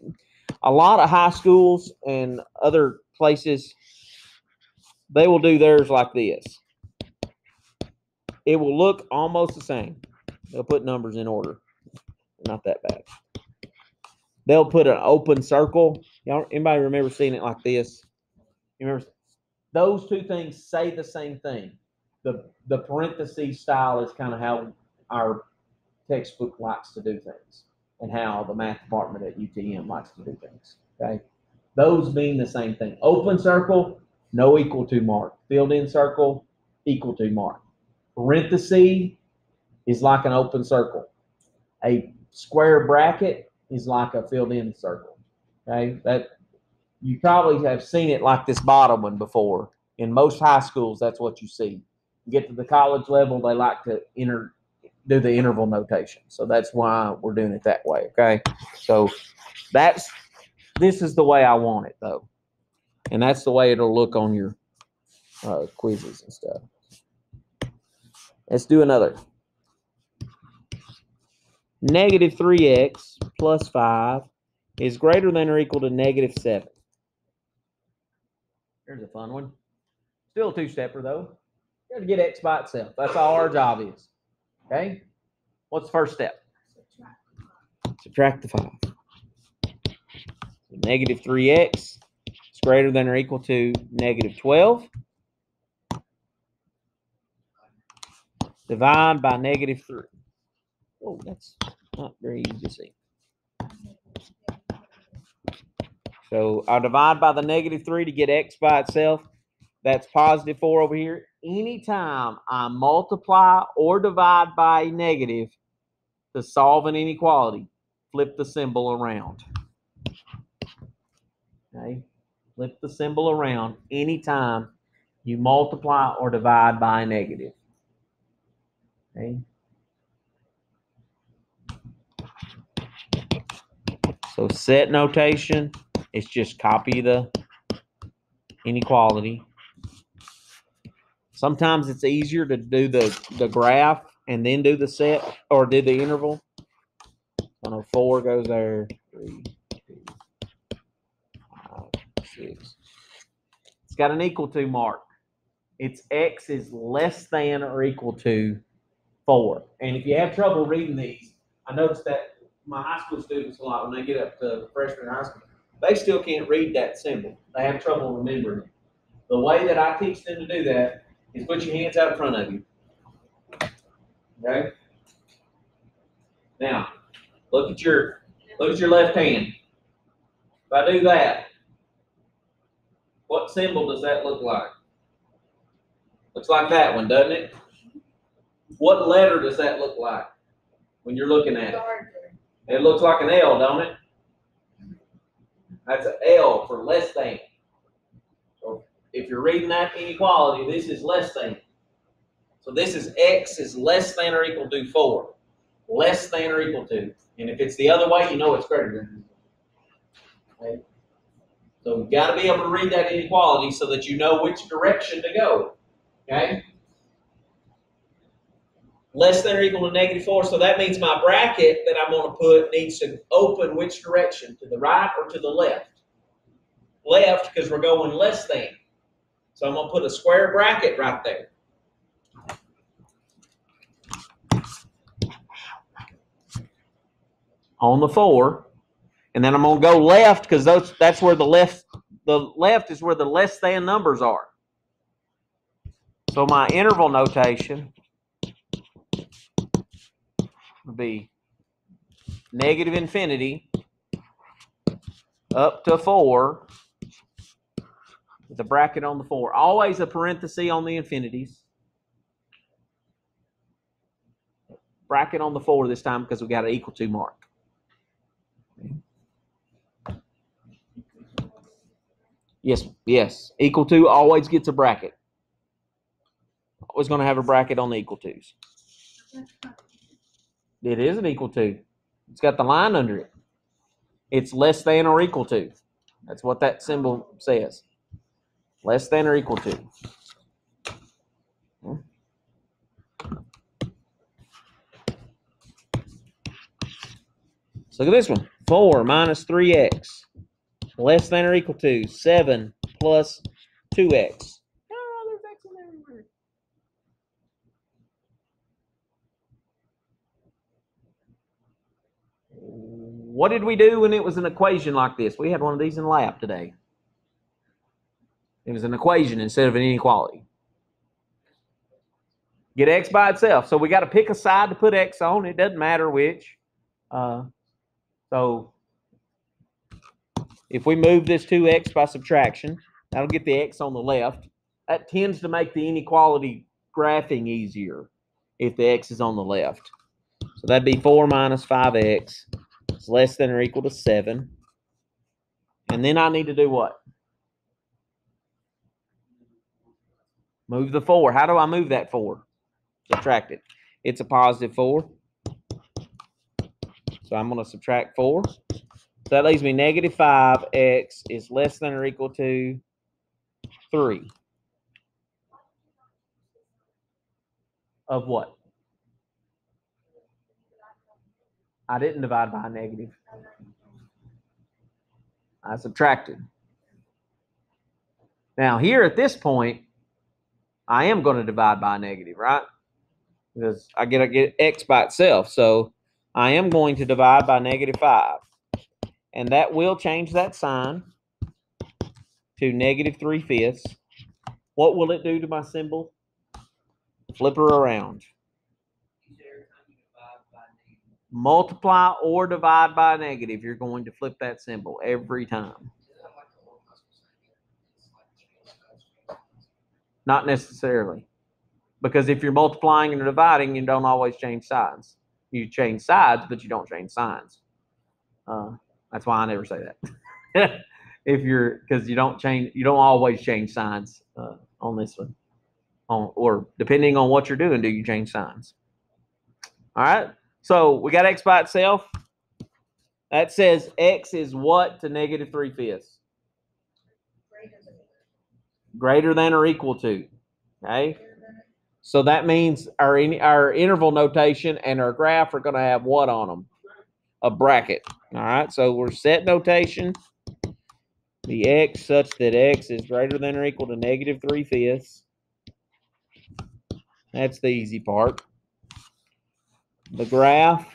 a lot of high schools and other places, they will do theirs like this. It will look almost the same. They'll put numbers in order. Not that bad. They'll put an open circle. Y'all, anybody remember seeing it like this? You remember? Those two things say the same thing. The parenthesis style is kind of how our textbook likes to do things, and how the math department at UTM likes to do things. Okay, those mean the same thing. Open circle, no equal to mark. Filled in circle, equal to mark. Parenthesis is like an open circle. A square bracket is like a filled in circle. Okay, that you probably have seen it like this bottom one before. In most high schools, that's what you see. You get to the college level, they like to do the interval notation. So that's why we're doing it that way, okay? So this is the way I want it, though. And that's the way it'll look on your quizzes and stuff. Let's do another. Negative 3x plus 5 is greater than or equal to negative 7. Here's a fun one. Still a two-stepper, though. You got to get x by itself. That's all our job is. Okay? What's the first step? Subtract the 5. So negative 3x is greater than or equal to negative 12. Divide by negative 3. Oh, that's not very easy to see. So I'll divide by the negative 3 to get x by itself. That's positive 4 over here. Anytime I multiply or divide by a negative to solve an inequality, flip the symbol around. Okay? Flip the symbol around anytime you multiply or divide by a negative. Okay? So set notation, it's just copy the inequality. Sometimes it's easier to do the graph and then do the set or do the interval. I know 4 goes there, 3, 2, 5, 6. It's got an equal to mark. Its x is less than or equal to 4. And if you have trouble reading these, I noticed that my high school students a lot, when they get up to freshman high school, they still can't read that symbol. They have trouble remembering it. The way that I teach them to do that is put your hands out in front of you. Okay? Now, look at your left hand. If I do that, what symbol does that look like? Looks like that one, doesn't it? What letter does that look like when you're looking at it? It looks like an L, don't it? That's an L for less than. So if you're reading that inequality, this is less than. So this is x is less than or equal to 4. Less than or equal to. And if it's the other way, you know it's greater than. Okay? So you've got to be able to read that inequality so that you know which direction to go. Okay? Less than or equal to -4. So that means my bracket that I'm going to put needs to open which direction? To the right or to the left? Left, because we're going less than. So I'm going to put a square bracket right there. On the 4. And then I'm going to go left because that's where the left is where the less than numbers are. So my interval notation would be -infinity up to 4 with a bracket on the 4. Always a parenthesis on the infinities. Bracket on the 4 this time because we got an equal to mark. Yes. Equal to always gets a bracket. Always going to have a bracket on the equal to's. It is an equal to. It's got the line under it. It's less than or equal to. That's what that symbol says. Less than or equal to. So look at this one. 4 minus 3x. Less than or equal to 7 plus 2x. Oh, there's x in there everywhere. What did we do when it was an equation like this? We had one of these in lab today. It was an equation instead of an inequality. Get x by itself. So we got to pick a side to put x on. It doesn't matter which. So if we move this 2x by subtraction, that'll get the x on the left. That tends to make the inequality graphing easier if the x is on the left. So that'd be 4 minus 5x is less than or equal to 7. And then I need to do what? Move the 4. How do I move that 4? Subtract it. It's a positive 4. So I'm going to subtract 4. So that leaves me -5x is less than or equal to 3. Of what? I didn't divide by a negative. I subtracted. Now here at this point, I am going to divide by a negative, right? Because I get x by itself. So I am going to divide by -5. And that will change that sign to -3/5. What will it do to my symbol? Flip her around. Multiply or divide by a negative. You're going to flip that symbol every time. Not necessarily. Because if you're multiplying and dividing, you don't always change signs. You change sides, but you don't change signs. That's why I never say that. Because you don't always change signs on this one. Or depending on what you're doing, do you change signs? All right. So we got x by itself. That says x is what to negative 3/5? Greater than or equal to. Okay? So that means our interval notation and our graph are going to have what on them? A bracket. All right, so we're set notation. The x such that x is greater than or equal to negative 3/5. That's the easy part. The graph,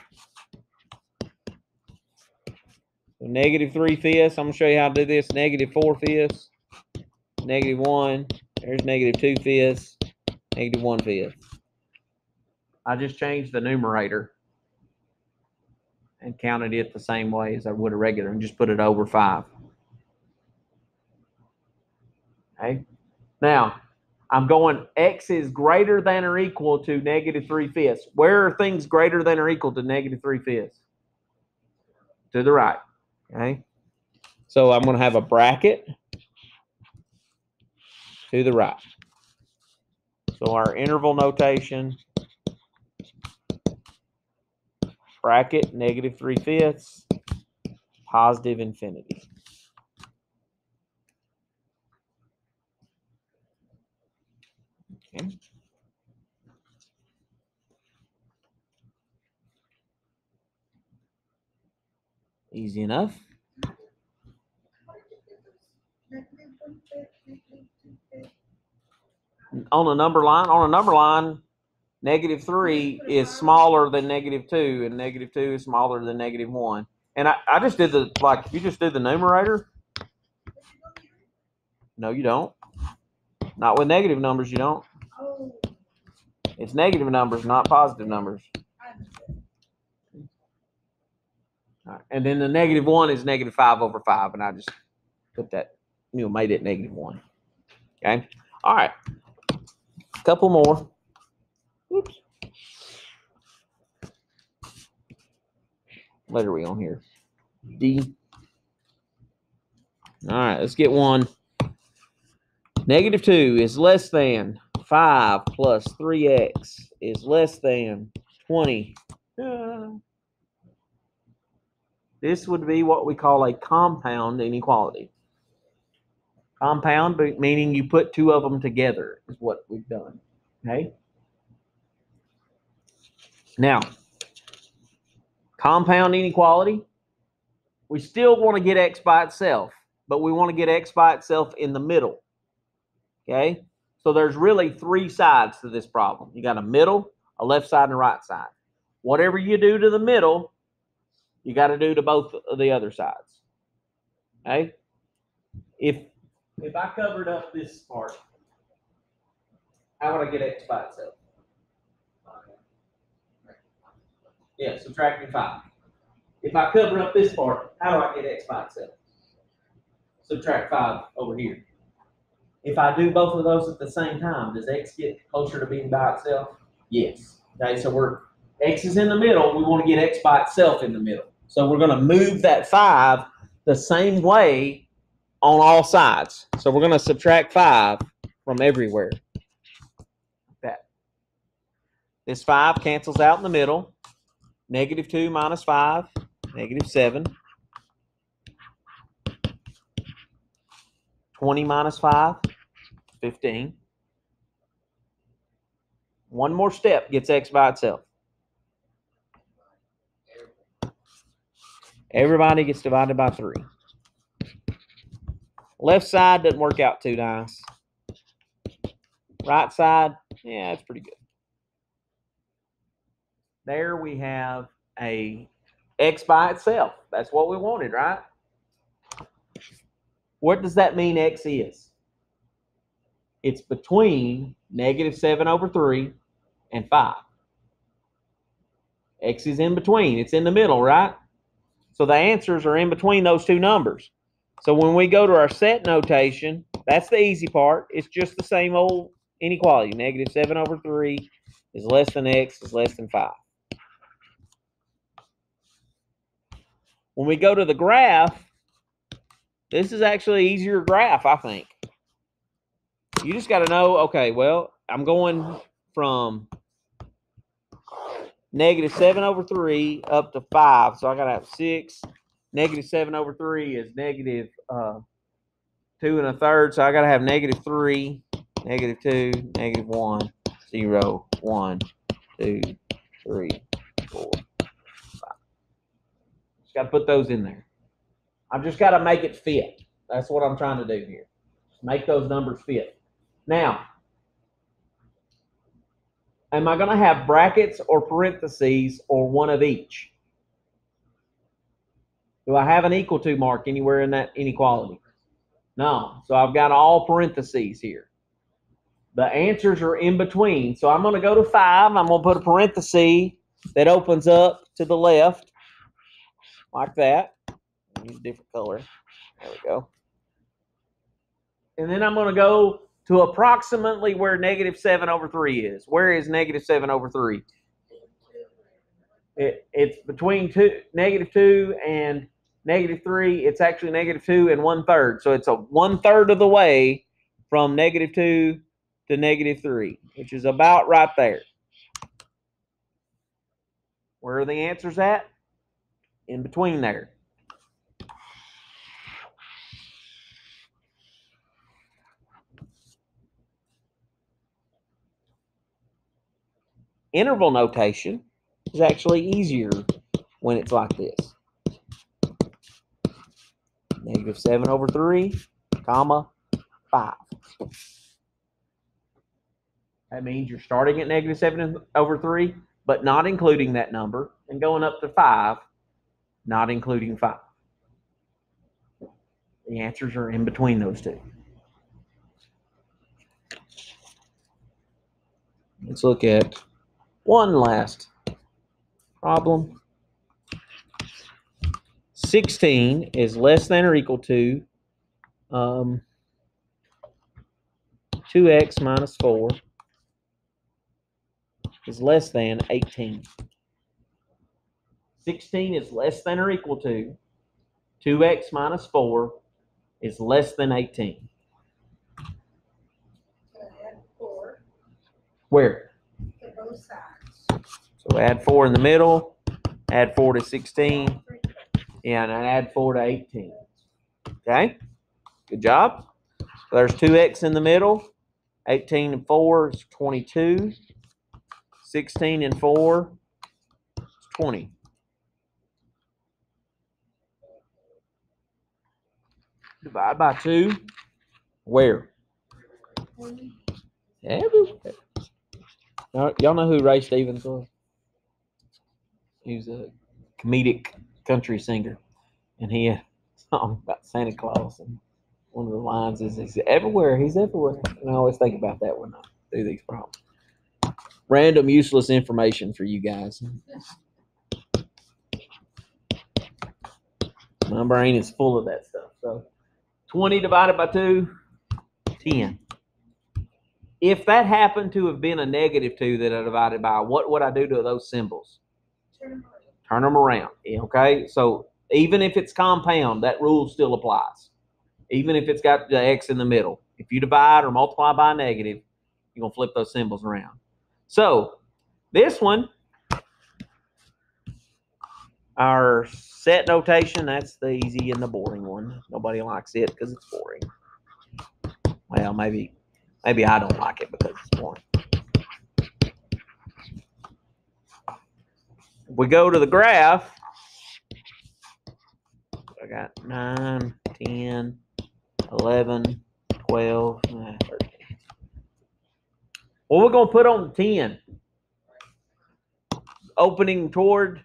so negative 3/5. I'm going to show you how to do this. Negative 4/5, negative 1. There's negative 2/5, negative 1/5. I just changed the numerator and counted it the same way as I would a regular and just put it over 5. Okay. Now, I'm going x is greater than or equal to negative 3/5. Where are things greater than or equal to negative 3/5? To the right. Okay. So I'm going to have a bracket to the right. So our interval notation, bracket, negative 3/5, positive infinity. Okay. Easy enough. On a number line, negative 3 is smaller than negative 2, and negative 2 is smaller than negative 1. And I just did the, like, if you just do the numerator, no, you don't. Not with negative numbers, you don't. It's negative numbers, not positive numbers. All right. And then the negative 1 is negative 5/5, and I just put that, made it negative 1. Okay. All right. A couple more. Oops. What are we on here? D. All right, let's get one. Negative 2 is less than 5 plus 3x is less than 20. This would be what we call a compound inequality. Compound meaning you put two of them together is what we've done. Okay. Now, compound inequality, we still want to get x by itself, but we want to get x by itself in the middle. Okay. So there's really three sides to this problem. You got a middle, a left side, and a right side. Whatever you do to the middle, you got to do to both of the other sides. Okay. If I covered up this part, how would I get x by itself? Yeah, subtracting 5. If I cover up this part, how do I get x by itself? Subtract 5 over here. If I do both of those at the same time, does x get closer to being by itself? Yes. Okay, so x is in the middle. We want to get x by itself in the middle. So we're going to move that 5 the same way on all sides. So we're going to subtract 5 from everywhere. That. This 5 cancels out in the middle. Negative 2 minus 5, negative 7. 20 minus 5, 15. One more step gets x by itself. Everybody gets divided by 3. Left side doesn't work out too nice. Right side, yeah, it's pretty good. There we have a x by itself. That's what we wanted, right? What does that mean x is? It's between negative 7/3 and 5. X is in between. It's in the middle, right? So the answers are in between those two numbers. So when we go to our set notation, that's the easy part. It's just the same old inequality. Negative 7/3 is less than x is less than 5. When we go to the graph, this is actually an easier graph, I think. You just got to know, okay, well, I'm going from negative 7/3 up to 5. So I got to have 6, Negative 7 over 3 is negative 2 1/3. So I got to have negative 3, negative 2, negative 1, 0, 1, 2, 3, 4, 5. Just got to put those in there. I've just got to make it fit. That's what I'm trying to do here. Make those numbers fit. Now, am I going to have brackets or parentheses or one of each? Do I have an equal to mark anywhere in that inequality? No. So I've got all parentheses here. The answers are in between. So I'm going to go to 5. I'm going to put a parenthesis that opens up to the left like that. Use a different color. There we go. And then I'm going to go to approximately where negative 7 over 3 is. Where is negative 7 over 3? It's between negative 2 and negative 3. It's actually negative 2 and 1/3. So it's a 1/3 of the way from negative 2 to negative 3, which is about right there. Where are the answers at? In between there. Interval notation is actually easier when it's like this. Negative 7 over 3, comma, 5. That means you're starting at negative 7 over 3, but not including that number, and going up to 5, not including 5. The answers are in between those two. Let's look at one last problem. 16 is less than or equal to 2x minus 4 is less than 18. 16 is less than or equal to 2x minus 4 is less than 18. Add 4 Where? to both sides. So add 4 in the middle, add 4 to 16, yeah, and add 4 to 18. Okay? Good job. So there's 2x in the middle. 18 and 4 is 22. 16 and 4 is 20. Divide by 2. Where? Everywhere. Y'all know who Ray Stevens was? He was a comedic country singer. And he had a song about Santa Claus. And one of the lines is, he's everywhere. He's everywhere. And I always think about that when I do these problems. Random useless information for you guys. My brain is full of that stuff. So 20 divided by 2, 10. If that happened to have been a negative 2 that I divided by, what would I do to those symbols? Turn them around. Okay? So even if it's compound, that rule still applies. Even if it's got the x in the middle. If you divide or multiply by a negative, you're going to flip those symbols around. So this one, our set notation, that's the easy and the boring one. Nobody likes it because it's boring. Well, maybe I don't like it because it's boring. If we go to the graph, I got 9, 10, 11, 12, 13. What we're going to put on the 10? Opening toward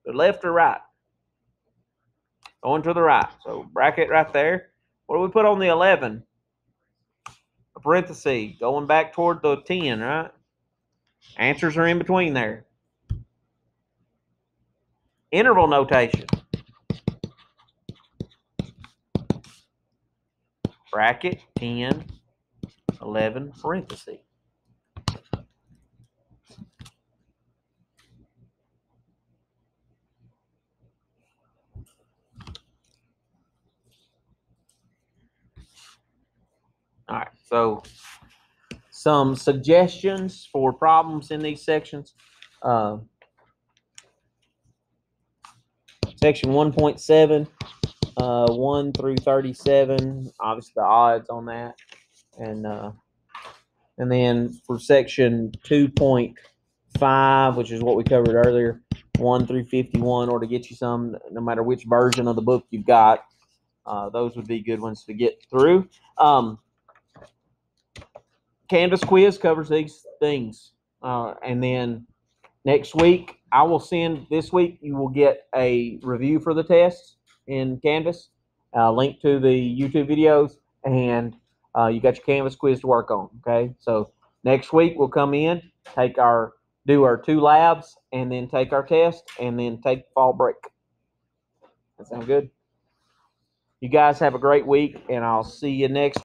the left or right? Going to the right. So bracket right there. What do we put on the 11? A parenthesis. Going back toward the 10, right? Answers are in between there. Interval notation. Bracket, 10, 11, parenthesis. All right, so some suggestions for problems in these sections. Section 1.7, 1 through 37, obviously the odds on that. And then for section 2.5, which is what we covered earlier, 1 through 51, or to get you some, no matter which version of the book you've got, those would be good ones to get through. Canvas quiz covers these things. And then next week, I will send, this week, you will get a review for the tests in Canvas, link to the YouTube videos, and you got your Canvas quiz to work on, okay? So next week, we'll come in, do our 2 labs, and then take our test, and then take fall break. That sound good? You guys have a great week, and I'll see you next